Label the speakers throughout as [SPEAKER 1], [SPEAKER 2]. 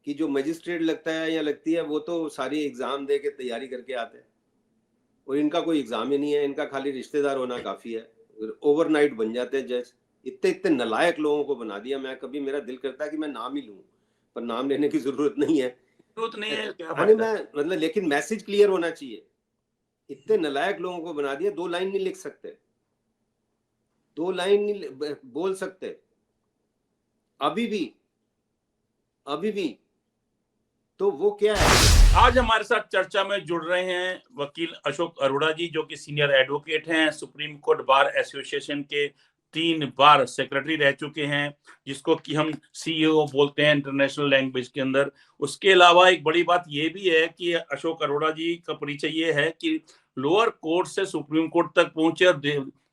[SPEAKER 1] कि जो मजिस्ट्रेट लगता है या लगती है वो तो सारी एग्जाम दे के तैयारी करके आते हैं, और इनका कोई एग्जाम ही नहीं है, इनका खाली रिश्तेदार होना काफी है, ओवरनाइट बन जाते हैं जज। इतने इतने नलायक लोगों को बना दिया। मैं कभी, मेरा दिल करता है कि मैं नाम ही लूं, पर नाम लेने की जरूरत नहीं है।
[SPEAKER 2] जरूरत नहीं है, क्या
[SPEAKER 1] यानी
[SPEAKER 2] फायदा।
[SPEAKER 1] मैं मतलब, लेकिन मैसेज क्लियर होना चाहिए। इतने नलायक लोगों को बना दिया, 2 लाइन नहीं लिख सकते, 2 लाइन नहीं बोल सकते अभी भी, अभी भी। तो वो क्या है।
[SPEAKER 2] आज हमारे साथ चर्चा में जुड़ रहे हैं वकील अशोक अरोड़ा जी, जो कि सीनियर एडवोकेट हैं, सुप्रीम कोर्ट बार एसोसिएशन के 3 बार सेक्रेटरी रह चुके हैं, जिसको कि हम सीईओ बोलते हैं इंटरनेशनल लैंग्वेज के अंदर। उसके अलावा एक बड़ी बात यह भी है कि अशोक अरोड़ा जी का परिचय ये है कि लोअर कोर्ट से सुप्रीम कोर्ट तक पहुंचे, और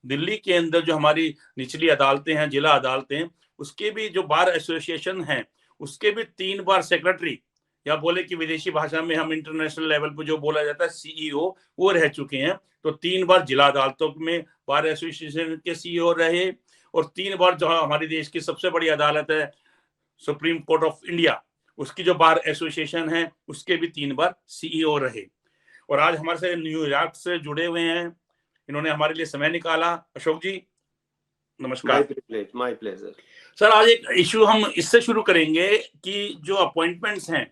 [SPEAKER 2] दिल्ली के अंदर जो हमारी निचली अदालतें हैं, जिला अदालतें, उसके भी जो बार एसोसिएशन है उसके भी 3 बार सेक्रेटरी, या बोले कि विदेशी भाषा में हम इंटरनेशनल लेवल पर जो बोला जाता है सीईओ, वो रह चुके हैं। तो 3 बार जिला अदालतों में बार एसोसिएशन के सीईओ रहे, और 3 बार जो हमारे देश की सबसे बड़ी अदालत है सुप्रीम कोर्ट ऑफ इंडिया, उसकी जो बार एसोसिएशन है उसके भी 3 बार सीईओ रहे। और आज हमारे से न्यूयॉर्क से जुड़े हुए हैं, इन्होंने हमारे लिए समय निकाला। अशोक जी नमस्कार।
[SPEAKER 1] My pleasure.
[SPEAKER 2] सर, आज एक इशू हम इससे शुरू करेंगे कि जो अपॉइंटमेंट्स हैं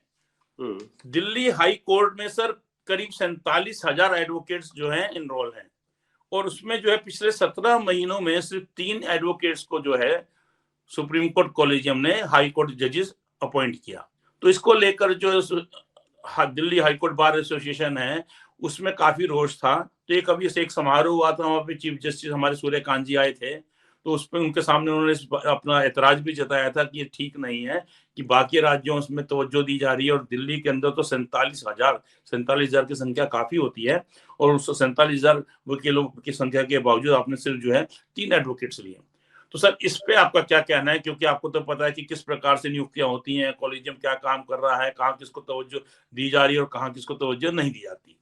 [SPEAKER 2] दिल्ली हाई कोर्ट में, सर करीब 47,000 एडवोकेट्स जो हैं इनरोल हैं, और उसमें जो है पिछले 17 महीनों में सिर्फ 3 एडवोकेट्स को जो है सुप्रीम कोर्ट कॉलेजियम ने हाई कोर्ट जजेस अपॉइंट किया। तो इसको लेकर जो Delhi high court bar association है उसमें काफी रोष था। तो एक अभी से एक समारोह हुआ था, वहां पे चीफ जस्टिस हमारे सूर्यकांत जी आए थे, तो उस पर उनके सामने उन्होंने अपना एतराज भी जताया था कि ये ठीक नहीं है कि बाकी राज्यों में तवज्जो दी जा रही है, और दिल्ली के अंदर तो 47,000 की संख्या काफी होती है, और उस 47,000 वकीलों की संख्या के बावजूद आपने सिर्फ जो है 3 एडवोकेट्स लिए। तो सर इस पे आपका क्या कहना है, क्योंकि आपको तो पता है कि किस प्रकार से नियुक्तियां होती हैं, कॉलेजियम क्या काम कर रहा है, कहाँ किसको तवज्जो दी जा रही है और कहाँ किसको तवज्जो नहीं दी जाती।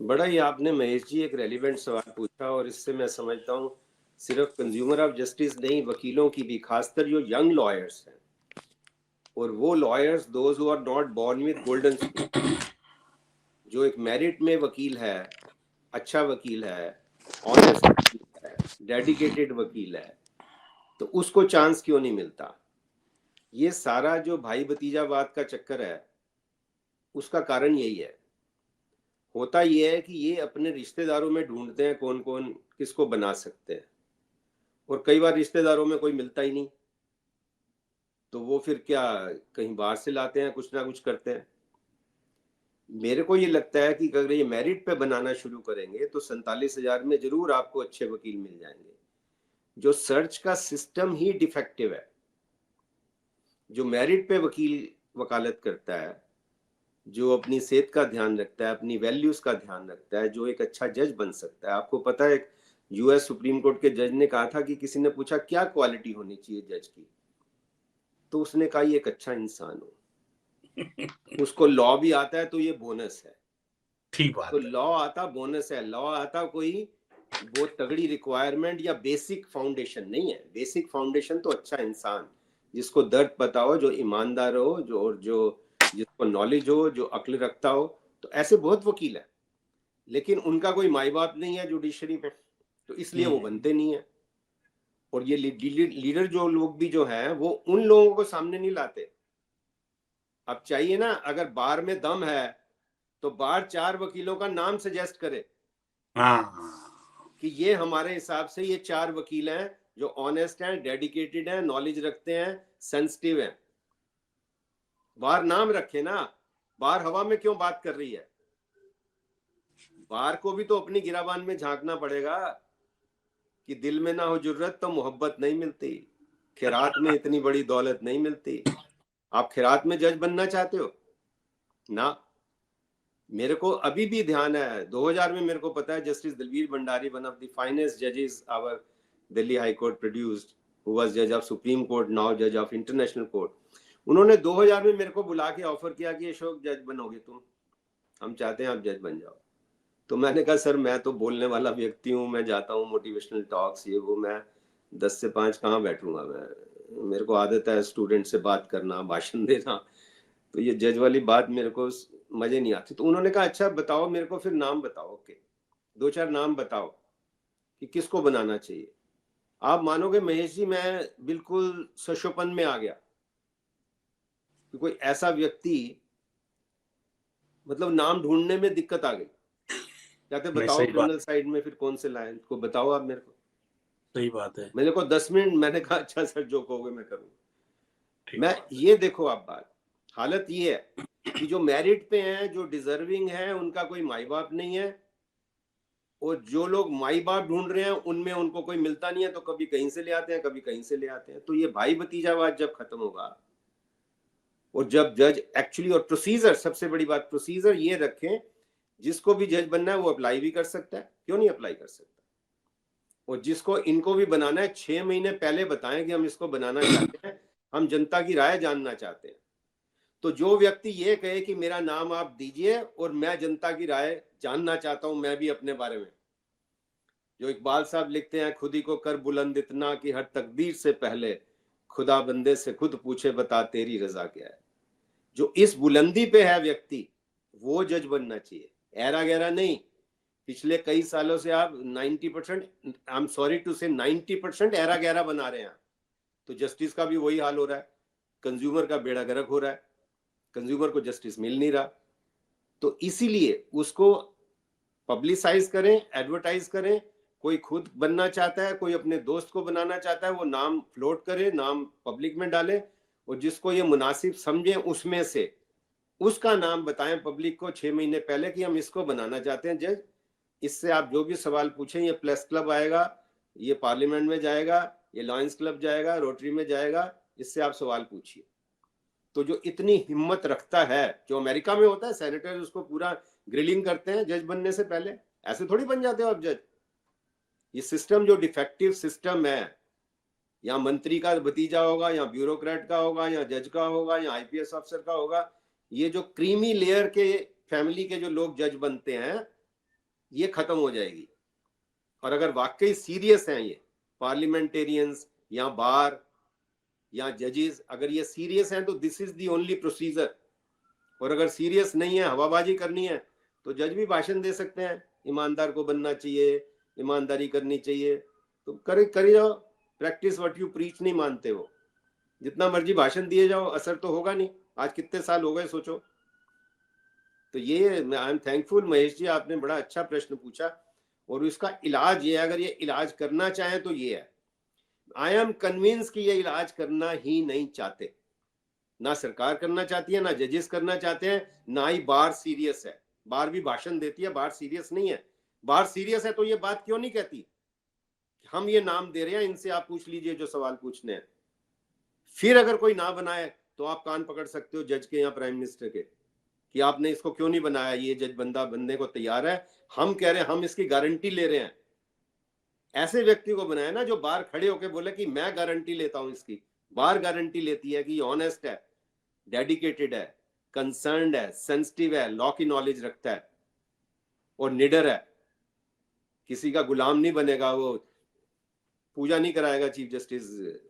[SPEAKER 1] बड़ा ही आपने महेश जी एक रेलिवेंट सवाल पूछा, और इससे मैं समझता हूँ सिर्फ कंज्यूमर ऑफ जस्टिस नहीं, वकीलों की भी, खासकर जो यंग लॉयर्स हैं, और वो lawyers those who are not born with golden spoon, जो एक मेरिट में वकील है, अच्छा वकील है, ऑनेस्ट वकील है, डेडिकेटेड वकील है, तो उसको चांस क्यों नहीं मिलता। ये सारा जो भाई भतीजावाद का चक्कर है उसका कारण यही है। होता यह है कि ये अपने रिश्तेदारों में ढूंढते हैं कौन कौन किसको बना सकते हैं, और कई बार रिश्तेदारों में कोई मिलता ही नहीं, तो वो फिर क्या, कहीं बाहर से लाते हैं, कुछ ना कुछ करते हैं। मेरे को ये लगता है कि अगर ये मेरिट पे बनाना शुरू करेंगे तो 47,000 में जरूर आपको अच्छे वकील मिल जाएंगे। जो सर्च का सिस्टम ही डिफेक्टिव है। जो मेरिट पे वकील वकालत करता है, जो अपनी सेहत का ध्यान रखता है, अपनी वैल्यूज का ध्यान रखता है, जो एक अच्छा जज बन सकता है। आपको पता है यूएस सुप्रीम कोर्ट के जज ने कहा था कि किसी ने पूछा क्या क्वालिटी होनी चाहिए जज की, तो उसने कहा ये एक अच्छा इंसान हो। उसको लॉ भी आता है तो ये बोनस है।
[SPEAKER 2] ठीक बात
[SPEAKER 1] तो
[SPEAKER 2] है।
[SPEAKER 1] लॉ आता बोनस है, लॉ आता कोई बहुत तगड़ी रिक्वायरमेंट या बेसिक फाउंडेशन नहीं है। बेसिक फाउंडेशन तो अच्छा इंसान जिसको दर्द पता हो, जो ईमानदार हो, जो जिसको नॉलेज हो, जो अक्ल रखता हो। तो ऐसे बहुत वकील है, लेकिन उनका कोई माई बाप नहीं है जुडिशरी पे, तो इसलिए वो बनते नहीं है। और ये लीडर जो लोग भी जो हैं वो उन लोगों को सामने नहीं लाते। अब चाहिए ना, अगर बार में दम है तो बार 4 वकीलों का नाम सजेस्ट करे कि ये हमारे हिसाब से ये 4 वकील हैं जो ऑनेस्ट हैं, डेडिकेटेड हैं, नॉलेज रखते हैं, सेंसिटिव हैं। बार नाम रखे ना, बार हवा में क्यों बात कर रही है। बार को भी तो अपनी गिराबान में झांकना पड़ेगा कि दिल में ना हो जुर्रत तो मोहब्बत नहीं मिलती, खैरात में इतनी बड़ी दौलत नहीं मिलती। आप खैरात में जज बनना चाहते हो ना। मेरे को अभी भी ध्यान है 2000 में, मेरे को पता है justice Dalvir Bhandari, one of the finest जजेस our Delhi high court produced, who was जज ऑफ सुप्रीम कोर्ट, नाउ जज ऑफ इंटरनेशनल कोर्ट। उन्होंने 2000 में मेरे को बुला के ऑफर किया कि अशोक जज बनोगे तुम, हम चाहते हैं आप जज बन जाओ। तो मैंने कहा सर मैं तो बोलने वाला व्यक्ति हूँ, मैं जाता हूँ मोटिवेशनल टॉक्स ये वो, मैं 10 से 5 कहाँ बैठूंगा मैं, मेरे को आदत है स्टूडेंट से बात करना, भाषण देना, तो ये जज वाली बात मेरे को मजे नहीं आती। तो उन्होंने कहा अच्छा बताओ मेरे को, फिर नाम बताओ। ओके, 2-4 नाम बताओ कि किसको बनाना चाहिए। आप मानोगे महेश जी, मैं बिल्कुल सशोपन में आ गया कि कोई ऐसा व्यक्ति, मतलब नाम ढूंढने में दिक्कत आ गई। कहते बताओ क्रिमिनल साइड में फिर कौन से लाए, को बताओ आप मेरे को।
[SPEAKER 2] सही बात है।
[SPEAKER 1] मेरे को 10 मिनट, मैंने कहा अच्छा सर जो कहोगे मैं करूंगा। मैं ये देखो आप बात, हालत ये है कि जो मेरिट पे हैं, जो डिजर्विंग है, उनका कोई माई बाप नहीं है, और जो लोग माई बाप ढूंढ रहे हैं उनमें उनको कोई मिलता नहीं है, तो कभी कहीं से ले आते हैं, कभी कहीं से ले आते हैं। तो ये भाई भतीजावाद जब खत्म होगा, और जब जज एक्चुअली, और प्रोसीजर, सबसे बड़ी बात प्रोसीजर ये रखें, जिसको भी जज बनना है वो अप्लाई भी कर सकता है, क्यों नहीं अप्लाई कर सकता। और जिसको इनको भी बनाना है 6 महीने पहले बताएं कि हम इसको बनाना चाहते हैं, हम जनता की राय जानना चाहते हैं। तो जो व्यक्ति ये कहे कि मेरा नाम आप दीजिए और मैं जनता की राय जानना चाहता हूं मैं भी अपने बारे में, जो इकबाल साहब लिखते हैं, खुद ही को कर बुलंद इतना कि हर तकदीर से पहले खुदा बंदे से खुद पूछे बता तेरी रजा क्या है। जो इस बुलंदी पे है व्यक्ति, वो जज बनना चाहिए, ऐरा गहरा नहीं। पिछले कई सालों से आप 90%, आई एम सॉरी टू से 90% ऐरा गहरा बना रहे हैं। तो जस्टिस का भी वही हाल हो रहा है, कंज्यूमर का बेड़ा गर्क हो रहा है, कंज्यूमर को जस्टिस मिल नहीं रहा। तो इसीलिए उसको पब्लिसाइज करें, एडवर्टाइज करें। कोई खुद बनना चाहता है, कोई अपने दोस्त को बनाना चाहता है, वो नाम फ्लोट करे, नाम पब्लिक में डाले, और जिसको ये मुनासिब समझे उसमें से उसका नाम बताएं पब्लिक को 6 महीने पहले कि हम इसको बनाना चाहते हैं जज। इससे आप जो भी सवाल पूछें, ये प्रेस क्लब आएगा, ये पार्लियामेंट में जाएगा, ये लॉयंस क्लब जाएगा, रोटरी में जाएगा, इससे आप सवाल पूछिए। तो जो इतनी हिम्मत रखता है, जो अमेरिका में होता है, सेनेटर उसको पूरा ग्रिलिंग करते हैं जज बनने से पहले, ऐसे थोड़ी बन जाते हो आप जज। ये सिस्टम जो डिफेक्टिव सिस्टम है, या मंत्री का भतीजा होगा, या ब्यूरोक्रेट का होगा, या जज का होगा, या आईपीएस अफसर का होगा, ये जो क्रीमी लेयर के फैमिली के जो लोग जज बनते हैं, ये खत्म हो जाएगी। और अगर वाकई सीरियस हैं ये पार्लियामेंटेरियंस या बार या जजेस, अगर ये सीरियस हैं तो this is the only procedure. और अगर सीरियस नहीं है, हवाबाजी करनी है, तो जज भी भाषण दे सकते हैं, ईमानदार को बनना चाहिए, ईमानदारी करनी चाहिए, तो करी जाओ। प्रैक्टिस व्हाट यू प्रीच नहीं मानते हो, जितना मर्जी भाषण दिए जाओ, असर तो होगा नहीं। आज कितने साल हो गए सोचो। तो ये I am thankful Mahesh ji, आपने बड़ा अच्छा प्रश्न पूछा। और इसका इलाज ये, अगर ये इलाज करना चाहें तो ये है, आई एम कन्विंस कि ये इलाज करना ही नहीं चाहते, ना सरकार करना चाहती है, ना जजेस करना चाहते हैं, ना ही बार सीरियस है। बार भी भाषण देती है, बार सीरियस नहीं है। बार सीरियस है तो ये बात क्यों नहीं कहती, हम ये नाम दे रहे हैं, इनसे आप पूछ लीजिए जो सवाल पूछने हैं। फिर अगर कोई ना बनाए तो आप कान पकड़ सकते हो जज के या प्राइम मिनिस्टर के, कि आपने इसको क्यों नहीं बनाया, ये जज बंदा बनने को तैयार है, हम कह रहे हैं, हम इसकी गारंटी ले रहे हैं। ऐसे व्यक्ति को बनाया ना जो बाहर खड़े होकर बोले कि मैं गारंटी लेता हूं इसकी। बाहर गारंटी लेती है कि ये ऑनेस्ट है, डेडिकेटेड है, कंसर्न्ड है, सेंसिटिव है, लॉ की नॉलेज रखता है, और निडर है, किसी का गुलाम नहीं बनेगा, वो पूजा नहीं कराएगा चीफ जस्टिस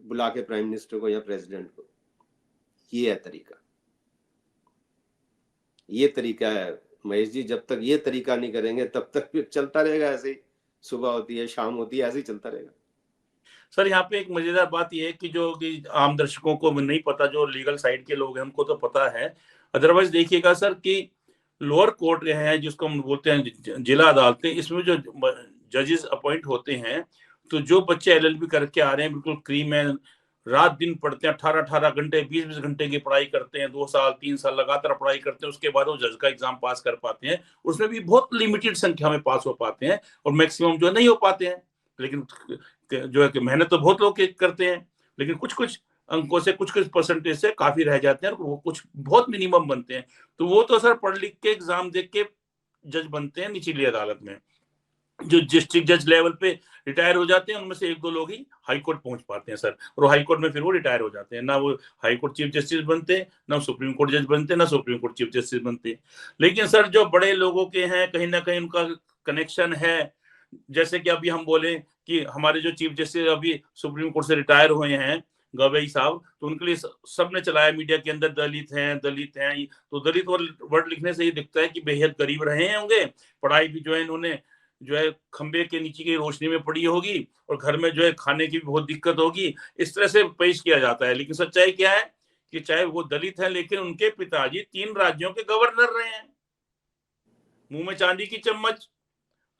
[SPEAKER 1] बुला के प्राइम मिनिस्टर को या प्रेसिडेंट को। ये है तरीका, ये तरीका है महेश जी। जब तक ये तरीका नहीं करेंगे तब तक फिर चलता रहेगा ऐसे ही, सुबह होती है शाम होती है, ऐसे ही चलता रहेगा।
[SPEAKER 2] सर यहाँ पे एक मजेदार बात यह है कि जो कि आम दर्शकों को नहीं पता, जो लीगल साइड के लोग हैं हमको तो पता है, अदरवाइज देखिएगा सर कि लोअर कोर्ट हैं जिसको हम बोलते हैं जिला अदालतें, इसमें जो जजेस अपॉइंट होते हैं, तो जो बच्चे एलएलबी करके आ रहे हैं बिल्कुल क्रीम है, रात दिन पढ़ते हैं, 18-18 घंटे 20-20 घंटे की पढ़ाई करते हैं, 2 साल 3 साल लगातार पढ़ाई करते हैं, उसके बाद वो जज का एग्जाम पास कर पाते हैं। उसमें भी बहुत लिमिटेड संख्या में पास हो पाते हैं, और मैक्सिमम जो नहीं हो पाते हैं। लेकिन जो है कि मेहनत तो बहुत लोग करते हैं, लेकिन कुछ कुछ अंकों से, कुछ कुछ परसेंटेज से काफी रह जाते हैं, और वो कुछ बहुत मिनिमम बनते हैं। तो वो तो सर पढ़ लिख के एग्जाम दे के जज बनते हैं निचली अदालत में। जो डिस्ट्रिक्ट जज लेवल पे रिटायर हो जाते हैं, उनमें से 1-2 लोग ही हाई कोर्ट पहुंच पाते हैं सर, और हाई कोर्ट में फिर वो रिटायर हो जाते हैं। ना वो हाई कोर्ट चीफ जस्टिस बनते हैं, ना सुप्रीम कोर्ट जज बनते हैं, ना सुप्रीम कोर्ट चीफ जस्टिस बनते हैं। लेकिन सर जो बड़े लोगों के हैं, कहीं ना कहीं उनका कनेक्शन है। जैसे कि अभी हम बोले कि हमारे जो चीफ जस्टिस अभी सुप्रीम कोर्ट से रिटायर हुए हैं, गवई साहब, तो उनके लिए सबने चलाया मीडिया के अंदर, दलित हैं, तो दलित वर्ड लिखने से ये दिखता है कि बेहद गरीब रहे होंगे, पढ़ाई भी जो है इन्होंने जो है खंबे के नीचे की रोशनी में पड़ी होगी, और घर में जो है खाने की भी बहुत दिक्कत होगी, इस तरह से पेश किया जाता है। लेकिन सच्चाई क्या है कि चाहे वो दलित है, लेकिन उनके पिताजी 3 राज्यों के गवर्नर रहे हैं, मुंह में चांदी की चम्मच,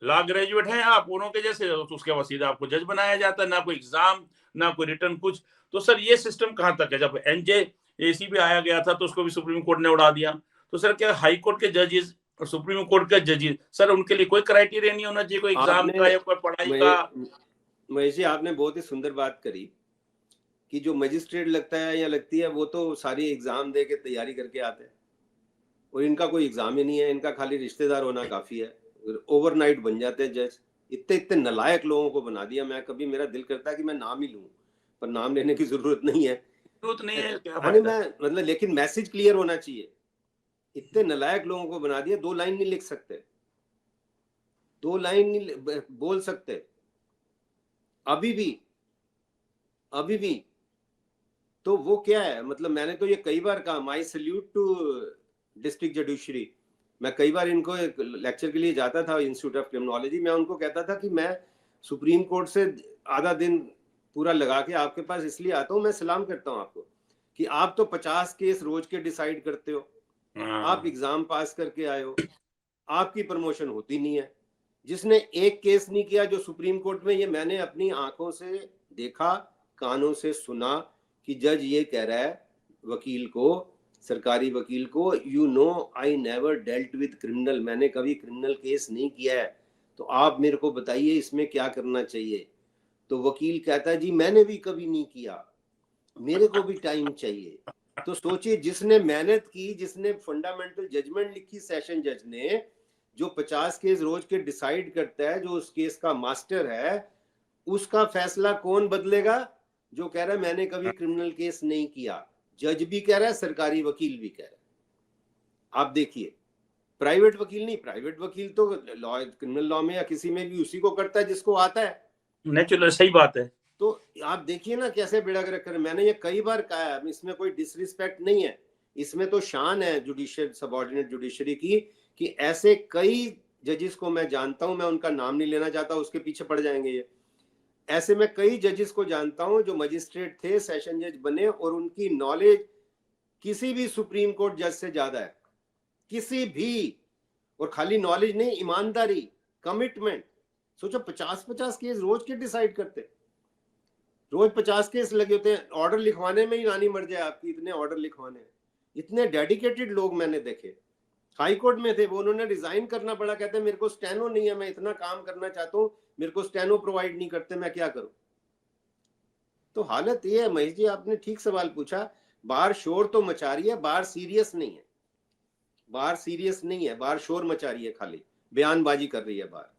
[SPEAKER 2] लॉ ग्रेजुएट हैं आप उन्हों के जैसे, तो उसके बाद सीधा आपको जज बनाया जाता है, ना कोई एग्जाम ना कोई रिटर्न कुछ। तो सर ये सिस्टम कहां तक है? जब एनजे भी आया गया था तो उसको भी सुप्रीम कोर्ट ने उड़ा दिया। तो सर क्या हाई कोर्ट के जजेस और सुप्रीम कोर्ट के जजेस, सर उनके लिए कोई क्राइटेरिया नहीं होना चाहिए, कोई एग्जाम का या कोई पढ़ाई का?
[SPEAKER 1] महेश जी, आपने बहुत ही सुंदर बात करी कि जो मजिस्ट्रेट लगता है या लगती है वो तो सारी एग्जाम दे के तैयारी करके आते हैं, और इनका कोई एग्जाम ही नहीं है, इनका खाली रिश्तेदार होना काफी है, ओवरनाइट बन जाते हैं जज। इतने इतने नलायक लोगों को बना दिया। मैं कभी मेरा दिल करता है कि मैं नाम ही लूं, पर नाम लेने की जरूरत नहीं है, मैं मतलब, लेकिन मैसेज क्लियर होना चाहिए। इतने नलायक लोगों को बना दिया, 2 लाइन नहीं लिख सकते, 2 लाइन नहीं बोल सकते अभी भी। तो वो क्या है, मतलब मैंने तो ये कई बार कहा, माई सल्यूट टू डिस्ट्रिक्ट जुडिशरी। मैं कई बार इनको एक लेक्चर के लिए जाता था इंस्टीट्यूट ऑफ क्रिमिनोलॉजी, मैं उनको कहता था कि मैं सुप्रीम कोर्ट से आधा दिन पूरा लगा के आपके पास इसलिए आता हूँ, मैं सलाम करता हूँ आपको कि आप तो 50 केस रोज के डिसाइड करते हो, आप एग्जाम पास करके आए हो, आपकी प्रमोशन होती नहीं है। जिसने एक केस नहीं किया जो सुप्रीम कोर्ट में, ये मैंने अपनी आंखों से देखा, कानों से सुना कि जज ये कह रहा है वकील को, सरकारी वकील को, you know I never dealt with criminal, मैंने कभी क्रिमिनल केस नहीं किया है, तो आप मेरे को बताइए इसमें क्या करना चाहिए। तो वकील कहता है जी मैंने भी कभी नहीं किया, मेरे को भी टाइम चाहिए। तो सोचिए, जिसने मेहनत की, जिसने फंडामेंटल जजमेंट लिखी सेशन जज ने, जो 50 केस रोज के डिसाइड करता है, जो उस केस का मास्टर है, उसका फैसला कौन बदलेगा? जो कह रहा है मैंने कभी क्रिमिनल केस नहीं किया। जज भी कह रहा है, सरकारी वकील भी कह रहा है। आप देखिए, प्राइवेट वकील नहीं, प्राइवेट वकील तो लॉ, क्रिमिनल लॉ में या किसी में भी उसी को करता है जिसको आता है,
[SPEAKER 2] नेचुरल, सही बात है।
[SPEAKER 1] तो आप देखिए ना कैसे बेड़ा गर्क कर। मैंने ये कई बार कहा है, इसमें कोई डिसरिस्पेक्ट नहीं है, इसमें तो शान है जुडिशियल सबऑर्डिनेट जुडिशरी की, कि ऐसे कई जजेस को मैं जानता हूं, मैं उनका नाम नहीं लेना चाहता, उसके पीछे पड़ जाएंगे ये। ऐसे में कई जजेस को जानता हूं जो मजिस्ट्रेट थे, सेशन जज बने, और उनकी नॉलेज किसी भी सुप्रीम कोर्ट जज से ज्यादा है, किसी भी। और खाली नॉलेज नहीं, ईमानदारी, कमिटमेंट। सोचो 50-50 केस रोज के डिसाइड करते, रोज 50 केस लगे होते हैं, ऑर्डर लिखवाने में ही रानी मर जाए आपकी, इतने ऑर्डर लिखवाने। इतने डेडिकेटेड लोग मैंने देखे। हाई कोर्ट में थे वो, उन्होंने रिजाइन करना पड़ा, कहते हैं मेरे को स्टेनो नहीं है, मैं इतना काम करना चाहता हूँ, मेरे को स्टेनो प्रोवाइड नहीं करते, मैं क्या करूं। तो हालत ये है महेश जी, आपने ठीक सवाल पूछा। बाहर शोर तो मचा रही है, बाहर सीरियस नहीं है, बाहर सीरियस नहीं है, बाहर शोर मचा रही है, खाली बयानबाजी कर रही है बाहर।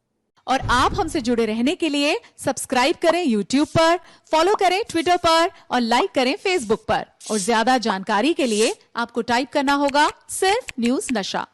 [SPEAKER 3] और आप हमसे जुड़े रहने के लिए सब्सक्राइब करें YouTube पर, फॉलो करें Twitter पर और लाइक करें Facebook पर। और ज्यादा जानकारी के लिए आपको टाइप करना होगा सिर्फ न्यूज़ नशा।